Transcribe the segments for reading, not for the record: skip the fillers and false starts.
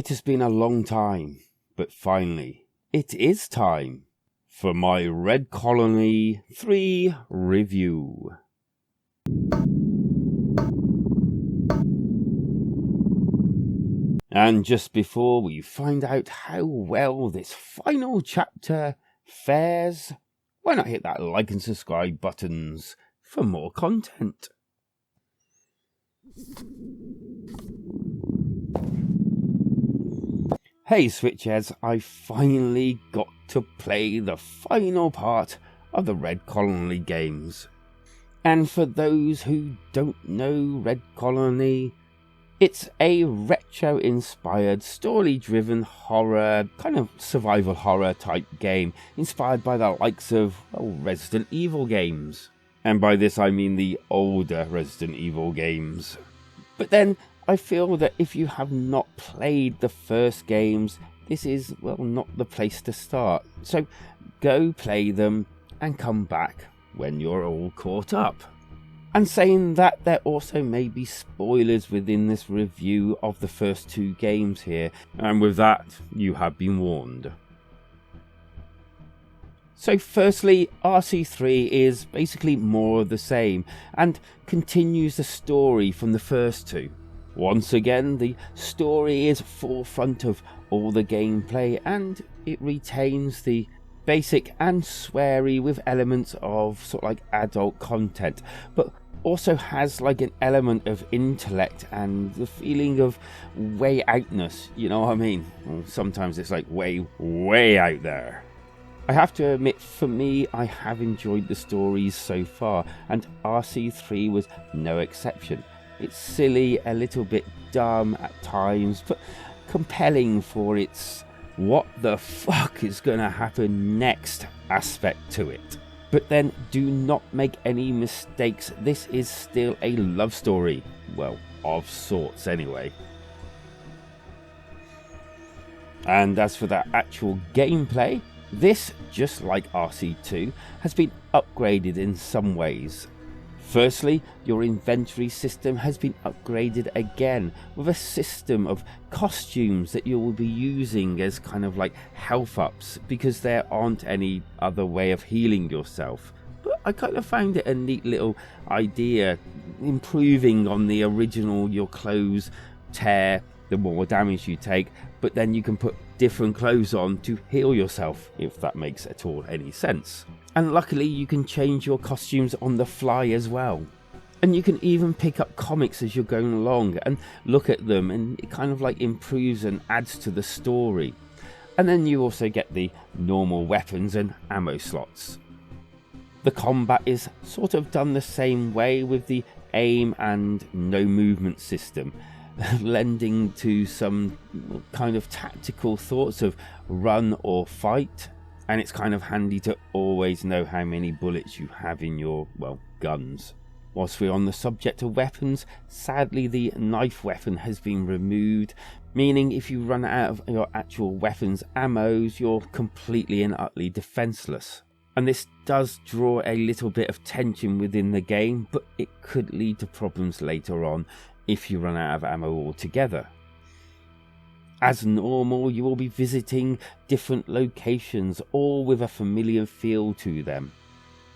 It has been a long time, but finally, it is time for my Red Colony 3 review. And just before we find out how well this final chapter fares, why not hit that like and subscribe buttons for more content? Hey Switchheads, I finally got to play the final part of the Red Colony games. And for those who don't know Red Colony, it's a retro-inspired, story-driven horror, kind of survival horror type game, inspired by the likes of, Resident Evil games. And by this I mean the older Resident Evil games. But then, I feel that if you have not played the first games, this is, not the place to start. So, go play them and come back when you're all caught up. And saying that, there also may be spoilers within this review of the first two games here, and with that, you have been warned. So firstly, RC3 is basically more of the same, and continues the story from the first two. Once again, the story is forefront of all the gameplay, and it retains the basic and sweary with elements of sort of like adult content, but also has like an element of intellect and the feeling of way outness, you know what I mean? Well, sometimes it's like way out there. I have to admit, for me, I have enjoyed the stories so far, and RC3 was no exception. It's silly, a little bit dumb at times, but compelling for its what the fuck is gonna happen next aspect to it. But then do not make any mistakes, this is still a love story. Well, of sorts anyway. And as for the actual gameplay, this, just like RC2, has been upgraded in some ways. Firstly, your inventory system has been upgraded again with a system of costumes that you will be using as kind of like health ups, because there aren't any other way of healing yourself. But I kind of found it a neat little idea, improving on the original. Your clothes tear the more damage you take, but then you can put different clothes on to heal yourself, if that makes at all any sense. And luckily you can change your costumes on the fly as well. And you can even pick up comics as you're going along and look at them, and it kind of like improves and adds to the story. And then you also get the normal weapons and ammo slots. The combat is sort of done the same way with the aim and no movement system, lending to some kind of tactical thoughts of run or fight. And it's kind of handy to always know how many bullets you have in your, guns. Whilst we're on the subject of weapons, sadly the knife weapon has been removed, meaning if you run out of your actual weapons ammos, you're completely and utterly defenseless. And this does draw a little bit of tension within the game, but it could lead to problems later on if you run out of ammo altogether. As normal, you will be visiting different locations, all with a familiar feel to them.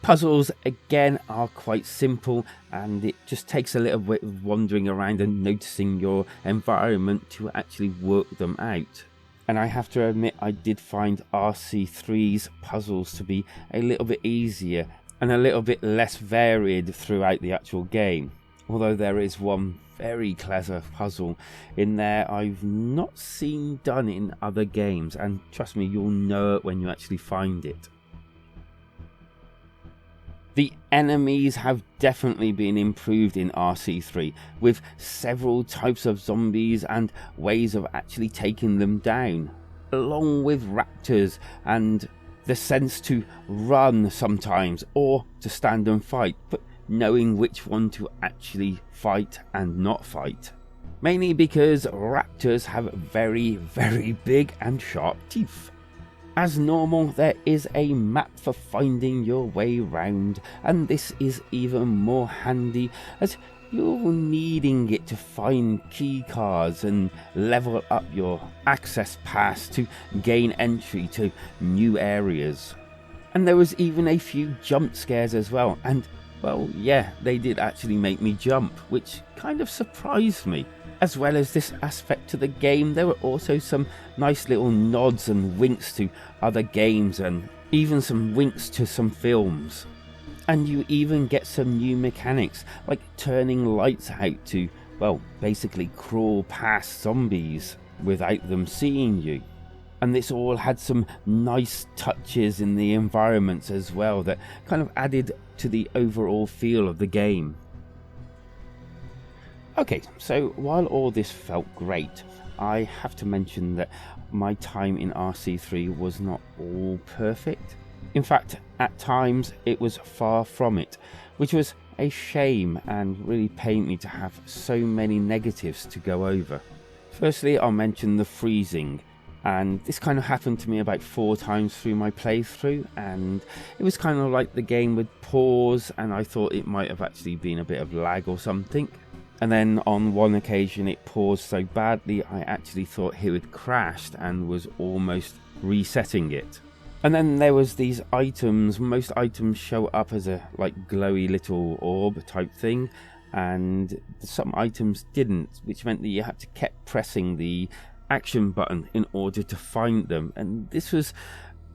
Puzzles, again, are quite simple, and it just takes a little bit of wandering around and noticing your environment to actually work them out. And I have to admit, I did find RC3's puzzles to be a little bit easier and a little bit less varied throughout the actual game. Although there is one very clever puzzle in there I've not seen done in other games, and trust me, you'll know it when you actually find it. The enemies have definitely been improved in RC3, with several types of zombies and ways of actually taking them down, along with raptors and the sense to run sometimes or to stand and fight, but knowing which one to actually fight and not fight. Mainly because raptors have very, very big and sharp teeth. As normal, there is a map for finding your way round, and this is even more handy as you're needing it to find key cards and level up your access pass to gain entry to new areas. And there was even a few jump scares as well, and well, yeah, they did actually make me jump, which kind of surprised me. As well as this aspect to the game, there were also some nice little nods and winks to other games, and even some winks to some films. And you even get some new mechanics, like turning lights out to, well, basically crawl past zombies without them seeing you. And this all had some nice touches in the environments as well that kind of added to the overall feel of the game. Okay, so while all this felt great, I have to mention that my time in RC3 was not all perfect. In fact, at times it was far from it, which was a shame and really pained me to have so many negatives to go over. Firstly, I'll mention the freezing, and this kind of happened to me about 4 times through my playthrough, and it was kind of like the game would pause and I thought it might have actually been a bit of lag or something. And then on one occasion it paused so badly I actually thought it had crashed and was almost resetting it. And then there was these items. Most items show up as a like glowy little orb type thing, and some items didn't, which meant that you had to keep pressing the action button in order to find them. And this was,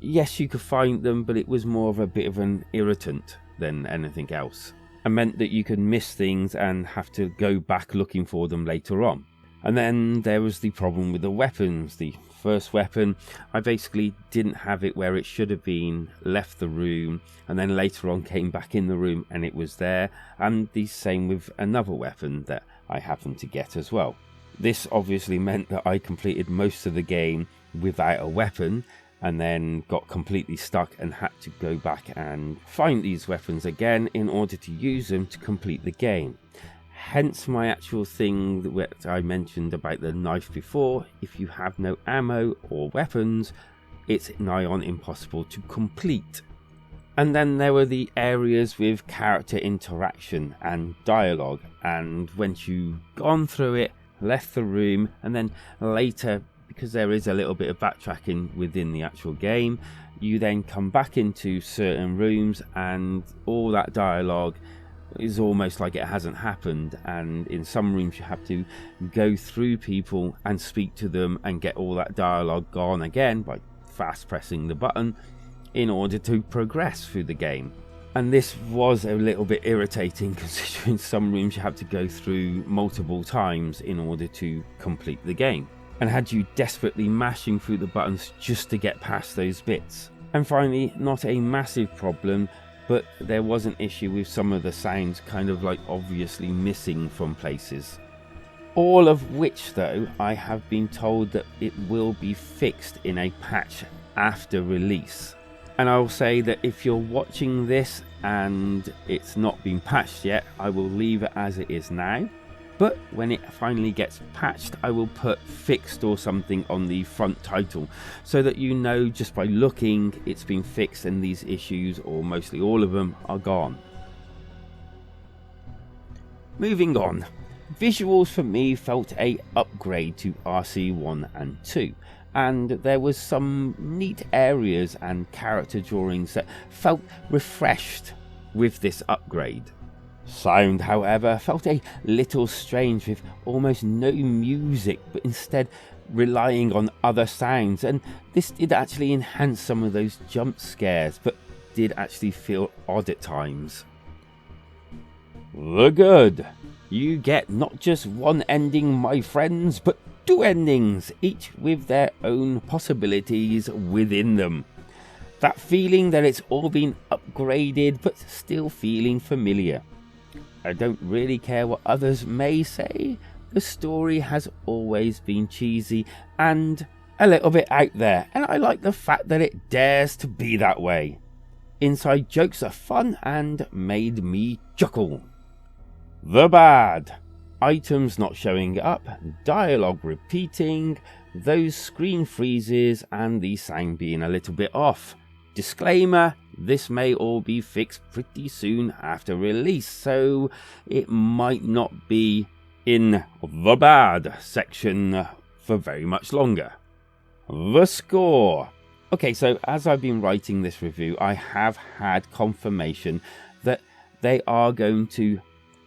yes, you could find them, but it was more of a bit of an irritant than anything else, and meant that you could miss things and have to go back looking for them later on. And then there was the problem with the weapons. The first weapon, I basically didn't have it where it should have been, left the room, and then later on came back in the room and it was there. And the same with another weapon that I happened to get as well. This obviously meant that I completed most of the game without a weapon, and then got completely stuck and had to go back and find these weapons again in order to use them to complete the game. Hence my actual thing that I mentioned about the knife before. If you have no ammo or weapons, it's nigh on impossible to complete. And then there were the areas with character interaction and dialogue, and once you've gone through it, left the room, and then later, because there is a little bit of backtracking within the actual game, you then come back into certain rooms and all that dialogue is almost like it hasn't happened, and in some rooms you have to go through people and speak to them and get all that dialogue gone again by fast pressing the button in order to progress through the game. And this was a little bit irritating, considering some rooms you have to go through multiple times in order to complete the game, and had you desperately mashing through the buttons just to get past those bits. And finally, not a massive problem, but there was an issue with some of the sounds kind of like obviously missing from places. All of which though, I have been told that it will be fixed in a patch after release. And I'll say that if you're watching this and it's not been patched yet, I will leave it as it is now. But when it finally gets patched, I will put fixed or something on the front title, so that you know just by looking it's been fixed and these issues, or mostly all of them, are gone. Moving on. Visuals for me felt a upgrade to RC1 and 2, and there was some neat areas and character drawings that felt refreshed with this upgrade. Sound, however, felt a little strange, with almost no music, but instead relying on other sounds, and this did actually enhance some of those jump scares, but did actually feel odd at times. The good. You get not just one ending, my friends, but 2 endings, each with their own possibilities within them. That feeling that it's all been upgraded, but still feeling familiar. I don't really care what others may say. The story has always been cheesy and a little bit out there, and I like the fact that it dares to be that way. Inside jokes are fun and made me chuckle. The bad. Items not showing up, dialogue repeating, those screen freezes, and the sound being a little bit off. Disclaimer, this may all be fixed pretty soon after release, so it might not be in the bad section for very much longer. The score. Okay, so as I've been writing this review, I have had confirmation that they are going to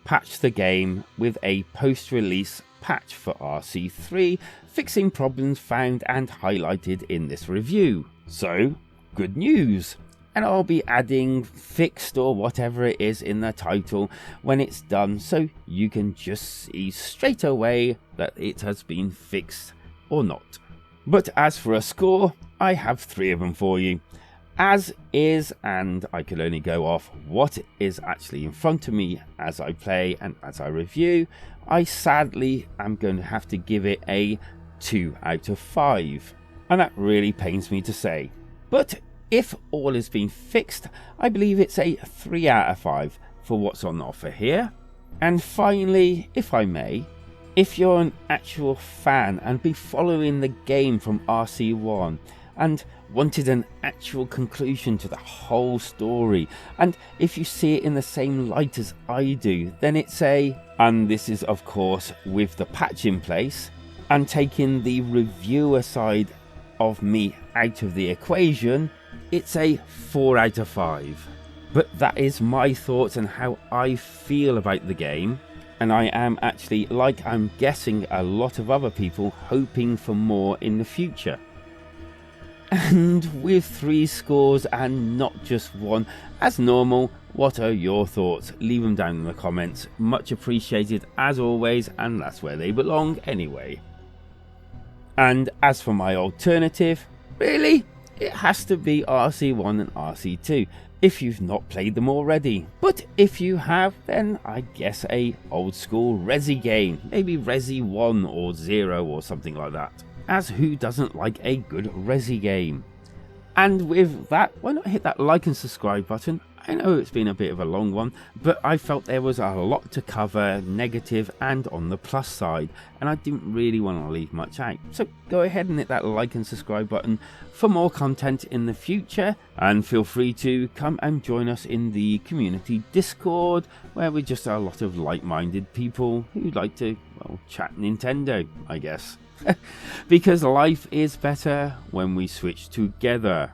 patch the game with a post-release patch for RC3, fixing problems found and highlighted in this review. So, good news! And I'll be adding fixed or whatever it is in the title when it's done, so you can just see straight away that it has been fixed or not. But as for a score, I have 3 of them for you. As is, and I can only go off what is actually in front of me as I play and as I review, I sadly am going to have to give it a 2 out of 5. And that really pains me to say. But if all has been fixed, I believe it's a 3 out of 5 for what's on offer here. And finally, if I may, if you're an actual fan and been following the game from RC1 and wanted an actual conclusion to the whole story, and if you see it in the same light as I do, then it's and this is of course with the patch in place, and taking the reviewer side of me out of the equation, it's a 4 out of 5. But that is my thoughts and how I feel about the game, and I am actually, like I'm guessing a lot of other people, hoping for more in the future. And with 3 scores and not just 1, as normal, what are your thoughts? Leave them down in the comments. Much appreciated as always, and that's where they belong anyway. And as for my alternative, really, it has to be RC1 and RC2 if you've not played them already. But if you have, then I guess a old school Resi game, maybe Resi 1 or 0 or something like that. As who doesn't like a good Resi game? And with that, why not hit that like and subscribe button? I know it's been a bit of a long one, but I felt there was a lot to cover, negative and on the plus side, and I didn't really want to leave much out. So go ahead and hit that like and subscribe button for more content in the future, and feel free to come and join us in the community Discord, where we're just a lot of like-minded people who like to, well, chat Nintendo, I guess. Because life is better when we switch together.